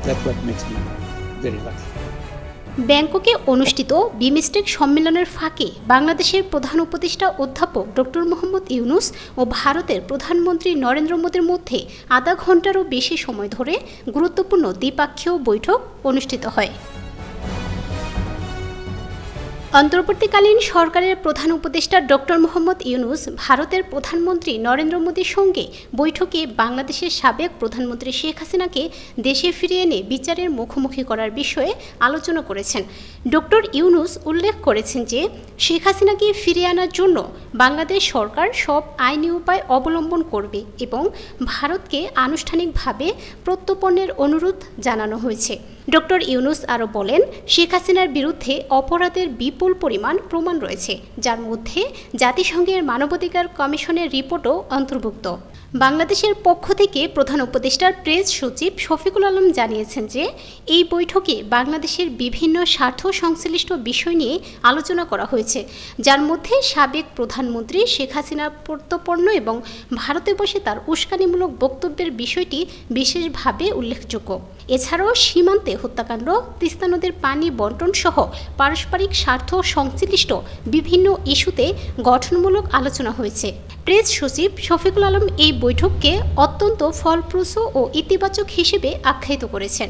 That's what makes me very lucky. ব্যাংককে অনুষ্ঠিত বিমস্টেক সম্মেলনের ফাঁকে বাংলাদেশের প্রধান উপদেষ্টা অধ্যাপক ডক্টর মোহাম্মদ ইউনূস ও ভারতের প্রধানমন্ত্রী নরেন্দ্র মোদির মধ্যে আধা ঘণ্টারও বেশি সময় ধরে গুরুত্বপূর্ণ দ্বিপাক্ষীয় বৈঠক অনুষ্ঠিত হয়। অন্তর্বর্তীকালীন সরকারের প্রধান উপদেষ্টা ডক্টর মোহাম্মদ ইউনূস ভারতের প্রধানমন্ত্রী নরেন্দ্র মোদির সঙ্গে বৈঠকে বাংলাদেশের সাবেক প্রধানমন্ত্রী শেখ হাসিনাকে দেশে ফিরিয়ে এনে বিচারের মুখোমুখি করার বিষয়ে আলোচনা করেছেন। ডক্টর ইউনূস উল্লেখ করেছেন যে শেখ হাসিনাকে ফিরিয়ে আনার জন্য বাংলাদেশ সরকার সব আইনি উপায় অবলম্বন করবে এবং ভারতকে আনুষ্ঠানিকভাবে প্রত্যর্পণের অনুরোধ জানানো হয়েছে। ডক্টর ইউনূস আরও বলেন, শেখ হাসিনার বিরুদ্ধে অপরাধের বিপুল পরিমাণ প্রমাণ রয়েছে, যার মধ্যে জাতিসংঘের মানবাধিকার কমিশনের রিপোর্টও অন্তর্ভুক্ত। বাংলাদেশের পক্ষ থেকে প্রধান উপদেষ্টার প্রেস সচিব শফিকুল আলম জানিয়েছেন যে এই বৈঠকে বাংলাদেশের বিভিন্ন স্বার্থ সংশ্লিষ্ট বিষয় নিয়ে আলোচনা করা হয়েছে, যার মধ্যে সাবেক প্রধানমন্ত্রী শেখ হাসিনা প্রত্যর্পণ এবং ভারতে বসে তার উস্কানিমূলক বক্তব্যের বিষয়টি বিশেষভাবে উল্লেখযোগ্য। এছাড়াও সীমান্তে হত্যাকাণ্ড, তিস্তা নদীর পানি বন্টন সহ পারস্পরিক স্বার্থ সংশ্লিষ্ট বিভিন্ন ইস্যুতে গঠনমূলক আলোচনা হয়েছে। প্রেস সচিব শফিকুল আলম এই বৈঠককে অত্যন্ত ফলপ্রসূ ও ইতিবাচক হিসেবে আখ্যায়িত করেছেন।